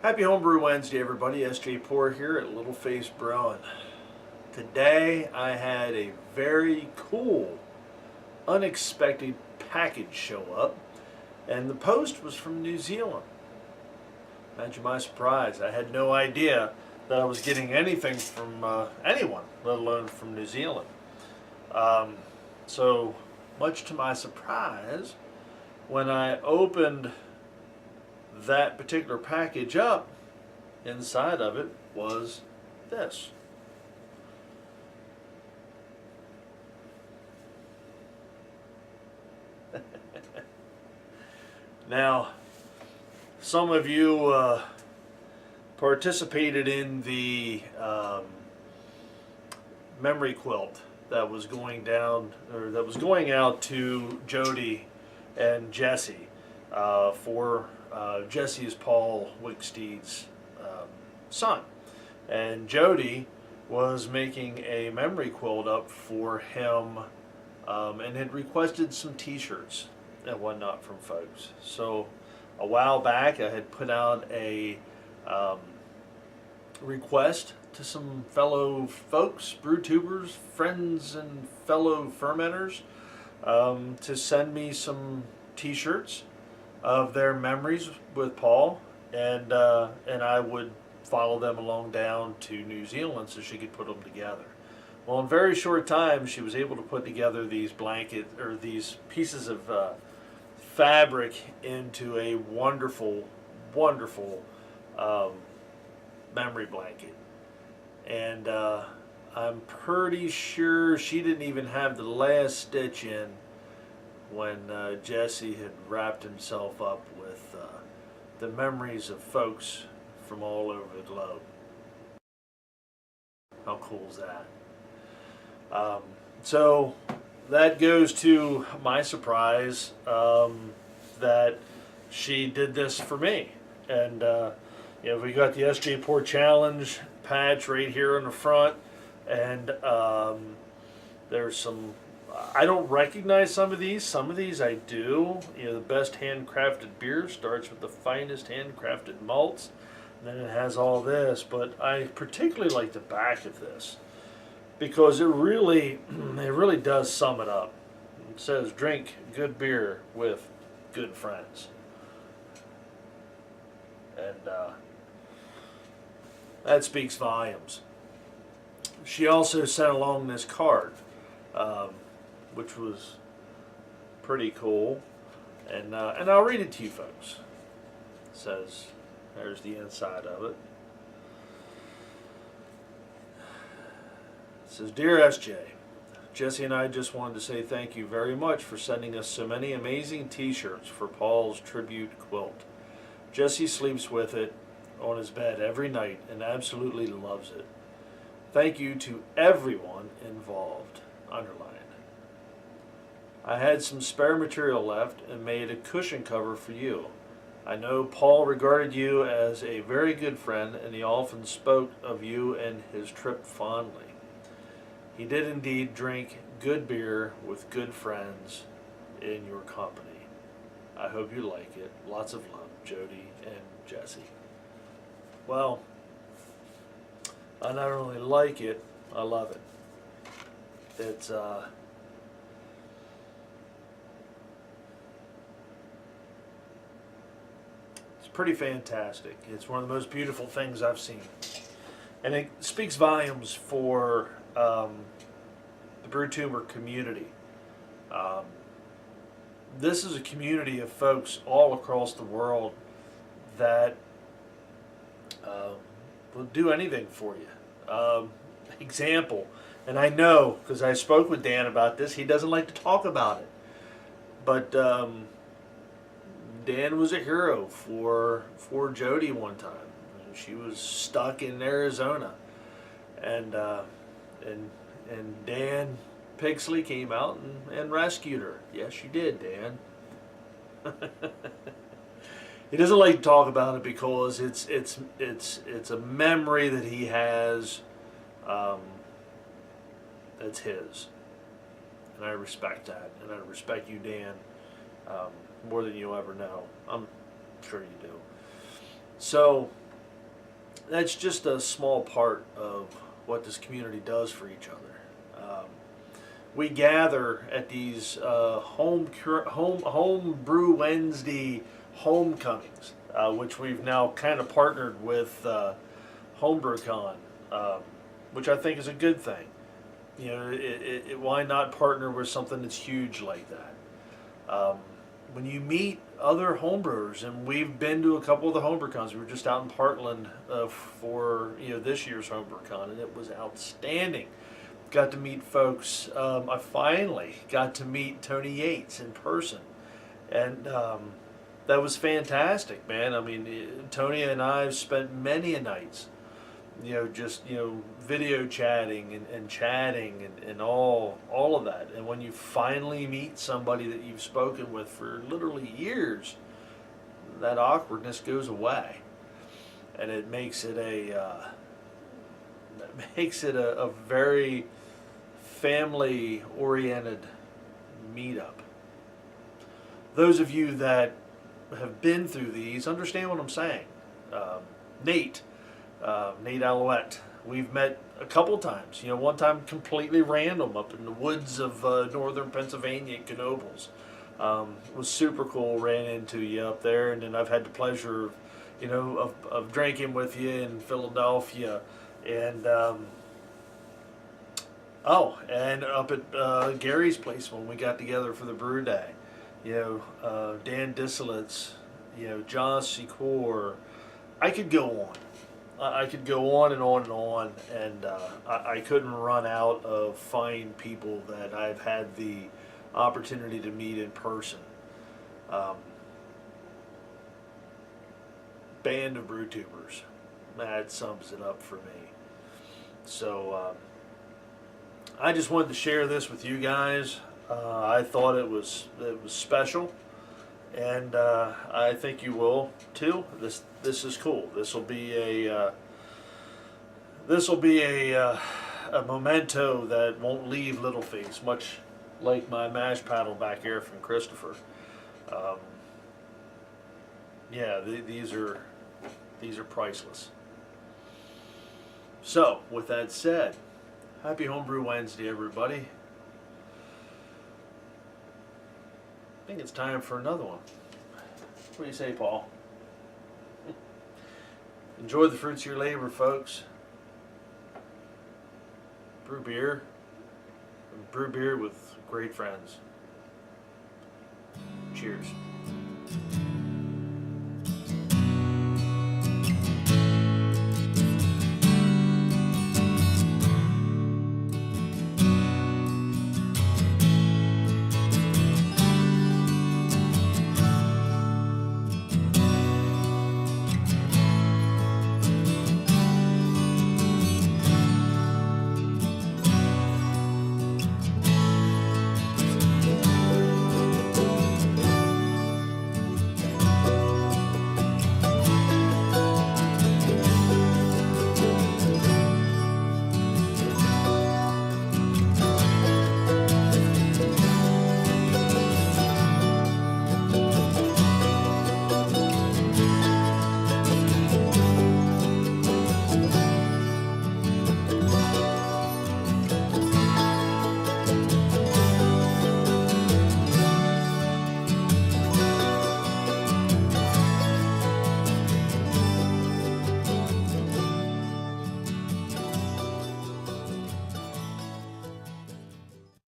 Happy Homebrew Wednesday, everybody. S.J. Poor here at Little Face Brewing. Today I had a very cool, unexpected package show up, and the post was from New Zealand. Imagine my surprise. I had no idea that I was getting anything from anyone, let alone from New Zealand. So, much to my surprise, when I opened that particular package up, inside of it was this. Now, some of you participated in the memory quilt that was going down, or that was going out to Jody and Jesse for Jesse is Paul Wicksteed's son, and Jody was making a memory quilt up for him, and had requested some T-shirts and whatnot from folks. So a while back, I had put out a request to some fellow folks, brew tubers, friends, and fellow fermenters to send me some T-shirts of their memories with Paul, and I would follow them along down to New Zealand so she could put them together. Well, in a very short time, she was able to put together these these pieces of fabric into a wonderful, wonderful memory blanket. And I'm pretty sure she didn't even have the last stitch in when Jesse had wrapped himself up with the memories of folks from all over the globe. How cool is that? So that goes to my surprise that she did this for me. And we got the SJ Port Challenge patch right here in the front, and there's some. I don't recognize some of these. Some of these I do. The best handcrafted beer starts with the finest handcrafted malts. And then it has all this, but I particularly like the back of this because it really does sum it up. It says, "Drink good beer with good friends," and that speaks volumes. She also sent along this card, which was pretty cool, and I'll read it to you folks. It says, there's the inside of it. It says, "Dear SJ, Jesse and I just wanted to say thank you very much for sending us so many amazing T-shirts for Paul's tribute quilt. Jesse sleeps with it on his bed every night and absolutely loves it. Thank you to everyone involved." Underlined. "I had some spare material left and made a cushion cover for you. I know Paul regarded you as a very good friend, and he often spoke of you and his trip fondly. He did indeed drink good beer with good friends in your company. I hope you like it. Lots of love, Jody and Jesse." Well, I not only like it, I love it. It's pretty fantastic. It's one of the most beautiful things I've seen, and it speaks volumes for the BrewTuber community. This is a community of folks all across the world that will do anything for you. Example, and I know because I spoke with Dan about this, he doesn't like to talk about it, but Dan was a hero for Jody one time. She was stuck in Arizona, and Dan Pixley came out and rescued her. Yes, you did, Dan. He doesn't like to talk about it because it's a memory that he has. That's his, and I respect that, and I respect you, Dan. More than you'll ever know. I'm sure you do. So that's just a small part of what this community does for each other. We gather at these Homebrew Wednesday homecomings, which we've now kind of partnered with HomebrewCon, which I think is a good thing. You know, why not partner with something that's huge like that? When you meet other homebrewers, and we've been to a couple of the HomebrewCons. We were just out in Portland for this year's HomebrewCon, and it was outstanding. Got to meet folks. I finally got to meet Tony Yates in person, and that was fantastic, man. I mean, Tony and I have spent many a nights, just video chatting and chatting and all of that. And when you finally meet somebody that you've spoken with for literally years, that awkwardness goes away, and it makes it a very family-oriented meetup. Those of you that have been through these understand what I'm saying. Nate Alouette, we've met a couple times. One time completely random up in the woods of northern Pennsylvania at Knoebels. It was super cool. Ran into you up there, and then I've had the pleasure, of drinking with you in Philadelphia, and and up at Gary's place when we got together for the brew day. Dan Disselitz, Josh Secor. I could go on. I could go on and on and on, and I couldn't run out of fine people that I've had the opportunity to meet in person. Band of brew tubers. That sums it up for me. So I just wanted to share this with you guys. I thought it was special, and I think you will too. This is cool. This will be a memento that won't leave Littleface, much like my mash paddle back here from Christopher. These are priceless. So, with that said, happy Homebrew Wednesday, everybody. I think it's time for another one. What do you say, Paul? Enjoy the fruits of your labor, folks. Brew beer. Brew beer with great friends. Cheers.